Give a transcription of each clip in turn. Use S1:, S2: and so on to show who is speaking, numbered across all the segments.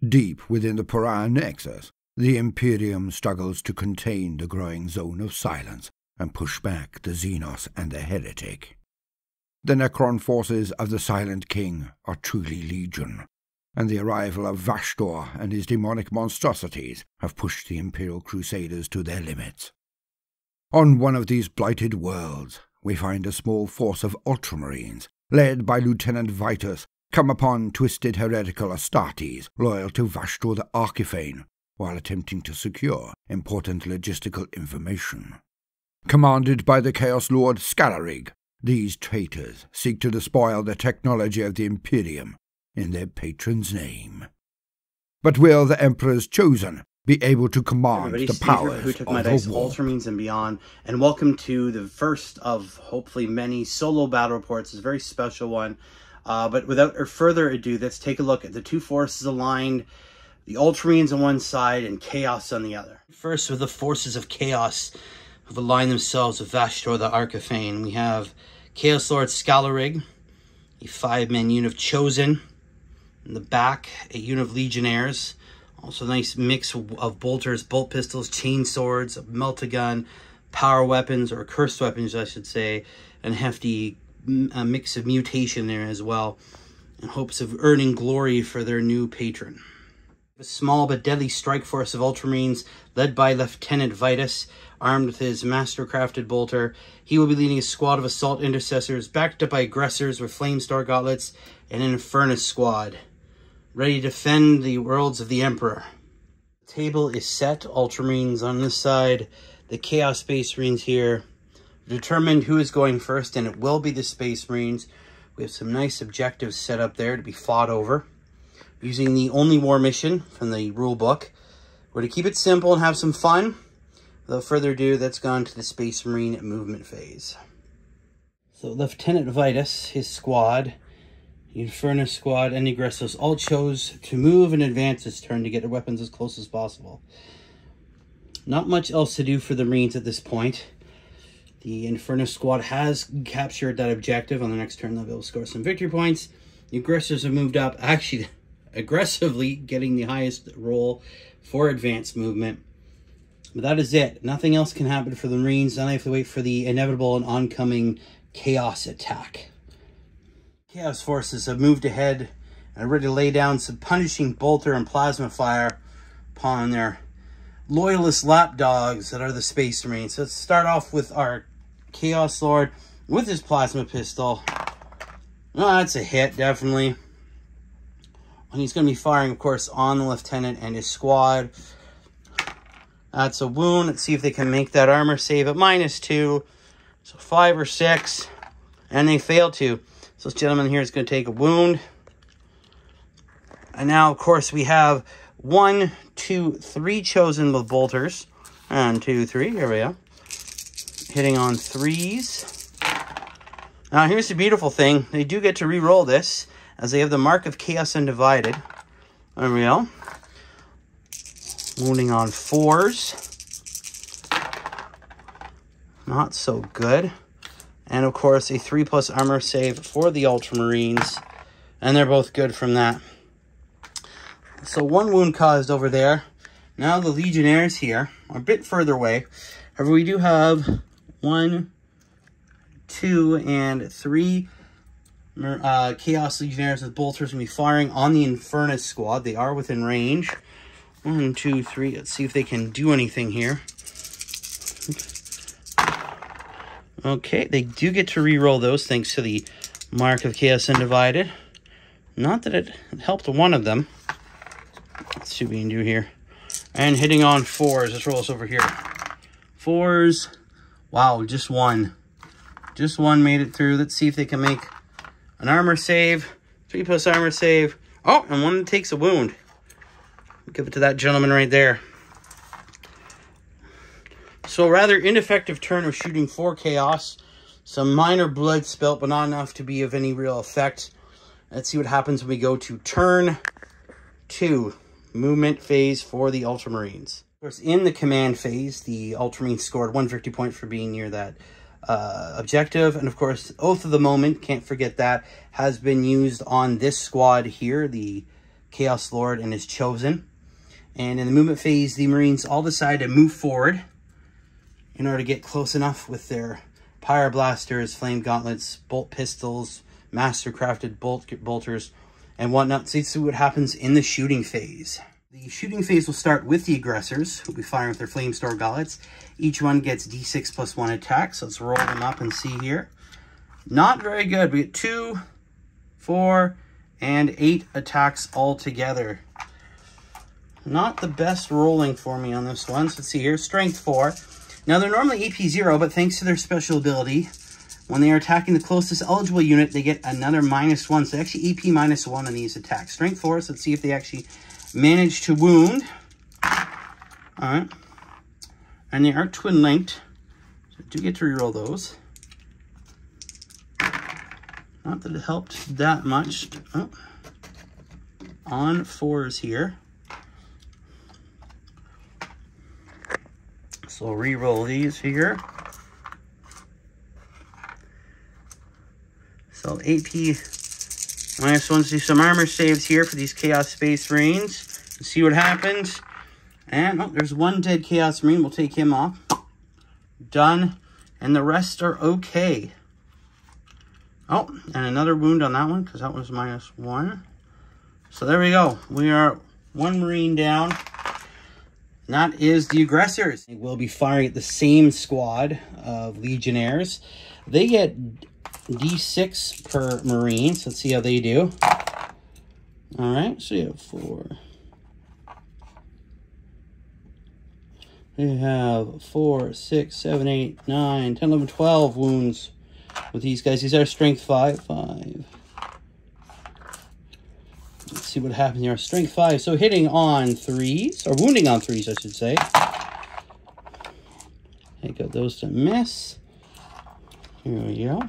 S1: Deep within the Pariah Nexus, the Imperium struggles to contain the growing zone of silence and push back the Xenos and the Heretic. The Necron forces of the Silent King are truly legion, and the arrival of Vashdor and his demonic monstrosities have pushed the Imperial Crusaders to their limits. On one of these blighted worlds, we find a small force of Ultramarines, led by Lieutenant Vitus, come upon twisted heretical Astartes loyal to Vashdor the Archiphane, while attempting to secure important logistical information. Commanded by the Chaos Lord Scalarig, these traitors seek to despoil the technology of the Imperium in their patron's name. But will the Emperor's Chosen be able to command the powers
S2: who took
S1: of
S2: my
S1: the
S2: dice,
S1: war?
S2: Ultramarines and beyond, and welcome to the first of hopefully many solo battle reports. It's a very special one. But without further ado, let's take a look at the two forces aligned, the Ultramarines on one side and Chaos on the other. First, with the forces of Chaos who've aligned themselves with Vashdor the Archiphane, we have Chaos Lord Scalarig, a 5-man unit of Chosen. In the back, a unit of Legionnaires. Also a nice mix of bolters, bolt pistols, chain swords, a meltagun, power weapons, or cursed weapons, I should say, and hefty mix of mutation there as well, in hopes of earning glory for their new patron. A small but deadly strike force of Ultramarines, led by Lieutenant Vitus, armed with his master-crafted bolter. He will be leading a squad of assault intercessors, backed up by aggressors with Flamestar gauntlets, and an Infernus squad, ready to defend the worlds of the Emperor. The table is set. Ultramarines on this side, the Chaos Space Marines here. Determined who is going first, and it will be the Space Marines. We have some nice objectives set up there to be fought over. Using the only war mission from the rule book. We're to keep it simple and have some fun. Without further ado, let's go on to the Space Marine movement phase. So Lieutenant Vitus, his squad, the Infernus squad, and the aggressors all chose to move and advance this turn to get their weapons as close as possible. Not much else to do for the Marines at this point. The Infernus squad has captured that objective. On the next turn, they'll be able to score some victory points. The aggressors have moved up, actually aggressively getting the highest roll for advanced movement. But that is it. Nothing else can happen for the Marines. Now they have to wait for the inevitable and oncoming Chaos attack. Chaos forces have moved ahead and are ready to lay down some punishing bolter and plasma fire upon their loyalist lapdogs that are the Space Marines. So let's start off with our Chaos Lord with his plasma pistol. Oh, that's a hit, definitely. And he's going to be firing, of course, on the Lieutenant and his squad. That's a wound. Let's see if they can make that armor save at -2. So 5 or 6. And they fail to. So this gentleman here is going to take a wound. And now, of course, we have 1, 2, 3 chosen with bolters. 1, 2, 3. Here we go. Hitting on 3s. Now, here's the beautiful thing. They do get to re-roll this, as they have the mark of Chaos Undivided. There we go. Wounding on 4s. Not so good. And, of course, a 3+ armor save for the Ultramarines. And they're both good from that. So 1 wound caused over there. Now the Legionnaires here are a bit further away. However, we do have 1, 2, and 3 Chaos Legionnaires with bolters going to be firing on the Infernus squad. They are within range. 1, 2, 3. Let's see if they can do anything here. Okay, they do get to re-roll those thanks to the mark of Chaos Undivided. Not that it helped one of them. Let's see what we can do here. And hitting on 4s. Let's roll this over here. 4s. Wow, just 1. Just 1 made it through. Let's see if they can make an armor save. 3+ armor save. Oh, and 1 takes a wound. Give it to that gentleman right there. So a rather ineffective turn of shooting 4 Chaos. Some minor blood spilt, but not enough to be of any real effect. Let's see what happens when we go to turn 2. Movement phase for the Ultramarines. Of course, in the command phase, the Ultramarines scored 1 victory point for being near that objective. And of course, Oath of the Moment, can't forget that, has been used on this squad here, the Chaos Lord and his Chosen. And in the movement phase, the Marines all decide to move forward in order to get close enough with their Pyre Blasters, Flame Gauntlets, Bolt Pistols, Master-crafted bolters, and whatnot. So let's see what happens in the shooting phase. The shooting phase will start with the aggressors, who will be firing with their Flame Store Gauntlets. Each one gets D6 plus 1 attack, so let's roll them up and see here. Not very good. We get 2, 4, and 8 attacks all together. Not the best rolling for me on this one. So let's see here. Strength 4. Now, they're normally AP 0, but thanks to their special ability, when they are attacking the closest eligible unit, they get another -1. So actually AP -1 on these attacks. Strength 4, so let's see if they actually manage to wound. Alright. And they are twin linked. So I do get to reroll those. Not that it helped that much. Oh. On 4s here. So re-roll these here. So AP -1, do some armor saves here for these Chaos Space Marines. Let's see what happens. And oh, there's one dead Chaos Marine. We'll take him off. Done. And the rest are okay. Oh, and another wound on that one because that was -1. So there we go. We are 1 Marine down. And that is the aggressors. They will be firing at the same squad of Legionnaires. They get D6 per Marine. So let's see how they do. All right, so you have 4. We have 4, 6, 7, 8, 9, 10, 11, 12 wounds with these guys. These are strength 5. Let's see what happens here. Strength 5. So hitting on 3s, or wounding on 3s, I should say. I got those to miss. Here we go.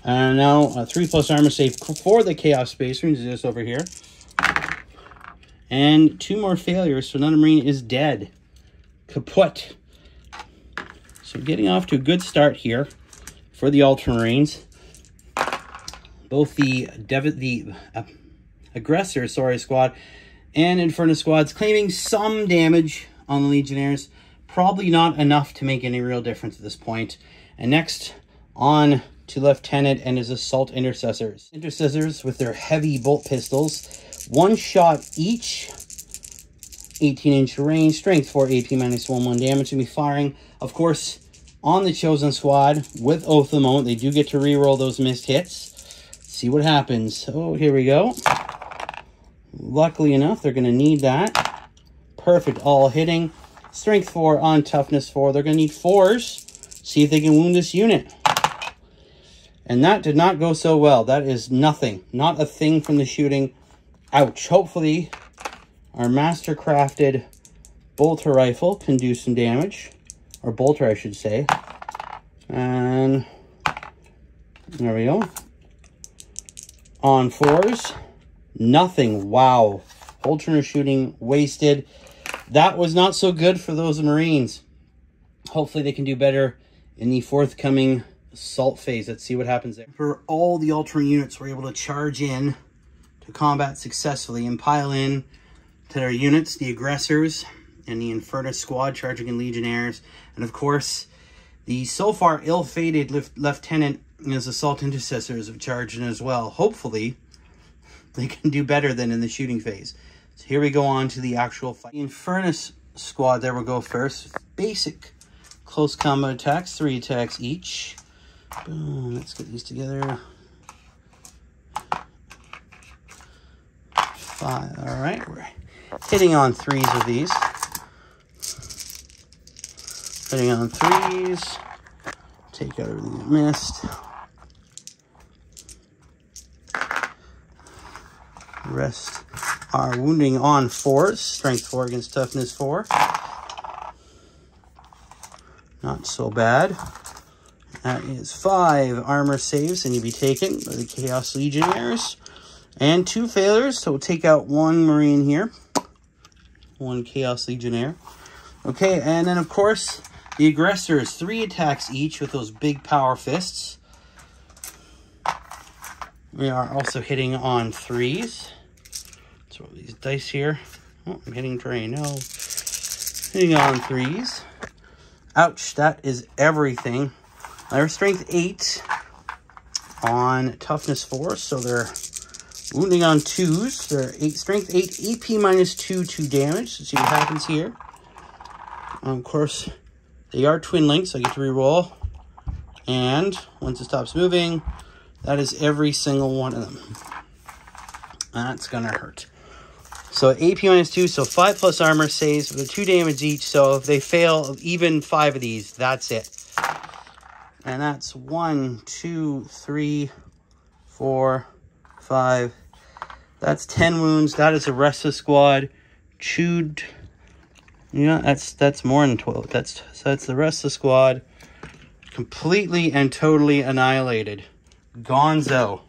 S2: And now a 3+ armor save for the Chaos Space Marines is just over here. And 2 more failures, so another Marine is dead. Kaput. So getting off to a good start here for the Ultramarines. Both the aggressor, squad and Inferno squads claiming some damage on the Legionnaires. Probably not enough to make any real difference at this point. And next, on to Lieutenant and his Assault Intercessors. Intercessors with their heavy bolt pistols. 1 shot each. 18-inch range. Strength 4, AP -1 damage. Going to be firing, of course, on the Chosen squad with Oath of the Moment. They do get to re-roll those missed hits. See what happens. Oh, here we go. Luckily enough, they're going to need that. Perfect, all hitting. Strength 4 on Toughness 4. They're going to need 4s. See if they can wound this unit. And that did not go so well. That is nothing. Not a thing from the shooting. Ouch. Hopefully, our Master-crafted bolter rifle can do some damage. Or bolter, I should say. And there we go. On 4s. Nothing. Wow. Alternate shooting wasted. That was not so good for those Marines. Hopefully they can do better in the forthcoming assault phase. Let's see what happens there. For all the Ultramarine units were able to charge in to combat successfully and pile in to their units, the aggressors and the Inferno squad charging in Legionnaires. And of course, the so far ill-fated Lieutenant and his Assault Intercessors have charged in as well. Hopefully, they can do better than in the shooting phase. So here we go on to the actual fight. The Inferno squad, there we'll go first. Basic close combat attacks, 3 attacks each. Boom, let's get these together. 5, all right. We're hitting on 3s with these. Hitting on 3s. Take out everything that missed. The rest are wounding on 4s. Strength 4 against Toughness 4. Not so bad. That is 5 armor saves, and you'll be taken by the Chaos Legionnaires. And 2 failures, so we'll take out 1 Marine here. 1 Chaos Legionnaire. Okay, and then of course, the aggressors, 3 attacks each with those big power fists. We are also hitting on 3s. So these dice here. Oh, I'm hitting terrain. No. Hitting on 3s. Ouch, that is everything. They're strength 8 on toughness 4, so they're wounding on 2s. They're strength 8, AP -2, 2 damage. Let's see what happens here. Of course, they are twin links, so I get to reroll. And once it stops moving, that is every single one of them. That's gonna hurt. So AP -2, so 5+ armor saves with 2 damage each. So if they fail even 5 of these, that's it. And that's 1, 2, 3, 4, 5. That's 10 wounds. That is the rest of the squad. Chewed. Yeah, that's more than 12. That's the rest of the squad. Completely and totally annihilated. Gonzo.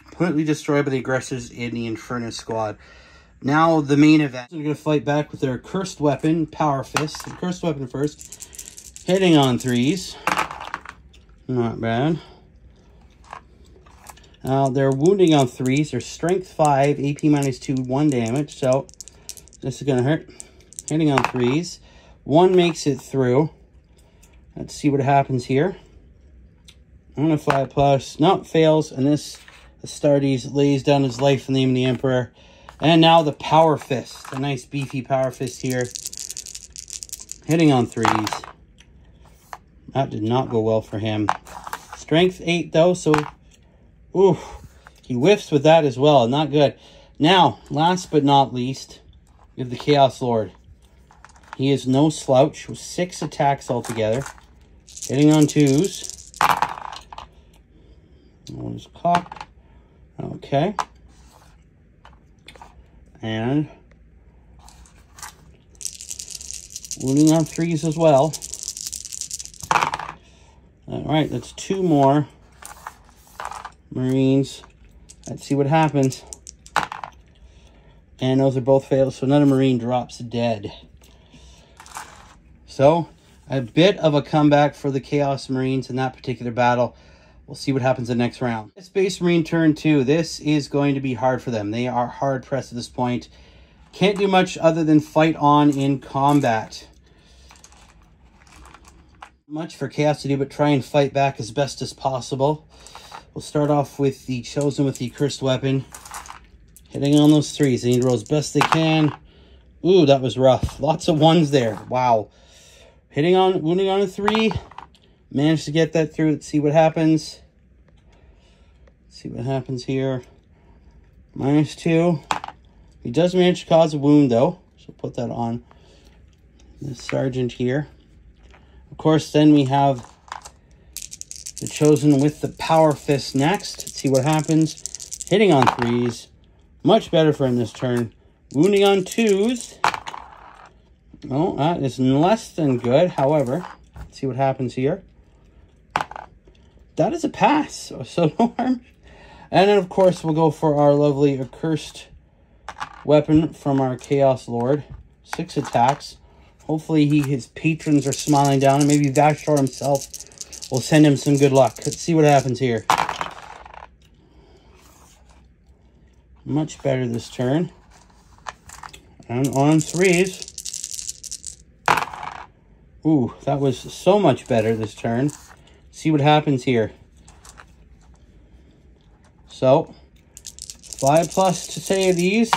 S2: Completely destroyed by the aggressors in the Inferno squad. Now the main event. They're going to fight back with their cursed weapon, Power Fist. The cursed weapon first. Hitting on 3s. Not bad. They're wounding on 3s. They're strength 5, AP -2, 1 damage. So this is going to hurt. Hitting on 3s. 1 makes it through. Let's see what happens here. I'm going to 5+. No, it fails. And this Astartes lays down his life in the name of the Emperor. And now the Power Fist. A nice beefy Power Fist here. Hitting on 3s. That did not go well for him. Strength 8 though, so ooh, he whiffs with that as well. Not good. Now, last but not least, we have the Chaos Lord. He is no slouch with 6 attacks altogether. Hitting on 2s. One is cocked. Okay. And wounding on 3s as well. Alright, that's 2 more Marines. Let's see what happens. And those are both failed, so another Marine drops dead. So, a bit of a comeback for the Chaos Marines in that particular battle. We'll see what happens in the next round. Space Marine turn 2. This is going to be hard for them. They are hard pressed at this point. Can't do much other than fight on in combat. Much for Chaos to do, but try and fight back as best as possible. We'll start off with the Chosen with the Cursed Weapon. Hitting on those 3s. They need to roll as best they can. Ooh, that was rough. Lots of 1s there. Wow. Wounding on a 3. Managed to get that through. Let's see what happens. Let's see what happens here. -2. He does manage to cause a wound, though. So put that on the Sergeant here. Of course, then we have the Chosen with the Power Fist next. Let's see what happens. Hitting on 3s. Much better for him this turn. Wounding on 2s. Oh, that is less than good. However, let's see what happens here. That is a pass. So no harm. And then, of course, we'll go for our lovely accursed weapon from our Chaos Lord. 6 attacks. Hopefully his patrons are smiling down, and maybe Vashtor himself will send him some good luck. Let's see what happens here. Much better this turn. And on 3s. Ooh, that was so much better this turn. See what happens here. So, 5+ to save these.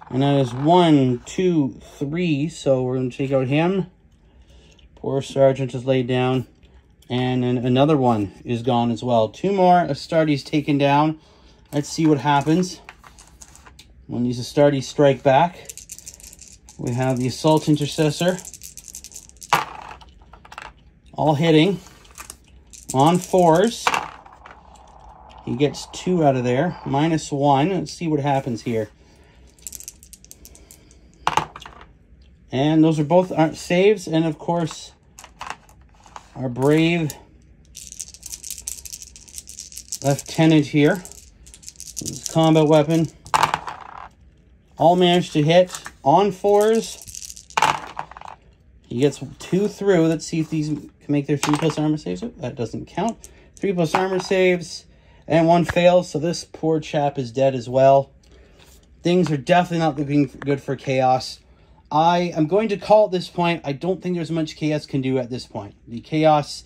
S2: And that is 1, 2, 3. So we're going to take out him. Poor Sergeant is laid down. And then another one is gone as well. 2 more Astartes taken down. Let's see what happens when these Astartes strike back. We have the Assault Intercessor. All hitting. On 4s. He gets 2 out of there. -1. Let's see what happens here. And those are both our saves. And of course, our brave Lieutenant here. This combat weapon. All managed to hit on 4s. He gets 2 through. Let's see if these can make their 3+ armor saves. That doesn't count. 3+ armor saves, and 1 fails, so this poor chap is dead as well. Things are definitely not looking good for Chaos. I am going to call at this point. I don't think there's much Chaos can do at this point. The Chaos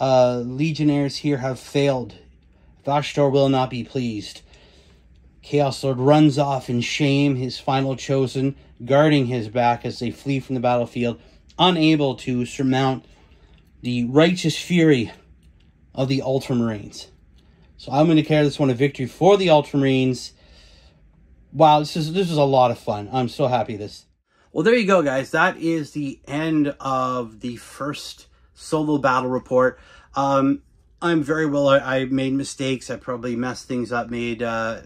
S2: Legionnaires here have failed. Vashtor will not be pleased. Chaos Lord runs off in shame, his final chosen, guarding his back as they flee from the battlefield, unable to surmount the righteous fury of the Ultramarines. So I'm going to declare this one a victory for the Ultramarines. Wow, this is a lot of fun. I'm so happy this. Well, there you go, guys. That is the end of the first solo battle report. I'm very well. I made mistakes. I probably messed things up,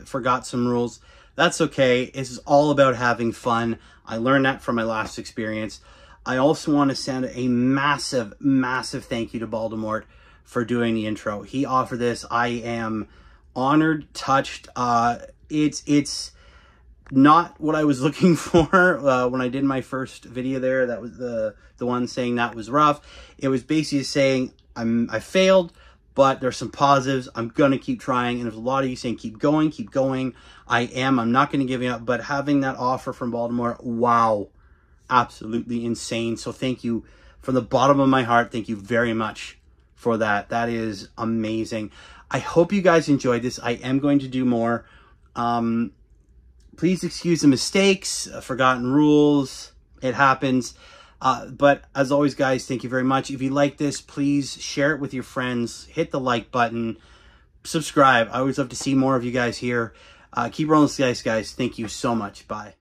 S2: forgot some rules. That's okay. This is all about having fun. I learned that from my last experience. I also want to send a massive, massive thank you to Baltimore for doing the intro. He offered this. I am honored, touched. It's not what I was looking for when I did my first video there. That was the one saying that was rough. It was basically saying I failed, but there's some positives. I'm gonna keep trying, and there's a lot of you saying keep going, keep going. I'm not gonna give you up. But having that offer from Baltimore, wow, absolutely insane. So thank you from the bottom of my heart. Thank you very much for that. That is amazing. I hope you guys enjoyed this. I am going to do more. Please excuse the mistakes, forgotten rules. It happens. But as always, guys, thank you very much. If you like this, please share it with your friends. Hit the like button. Subscribe. I always love to see more of you guys here. Keep rolling, guys. Thank you so much. Bye.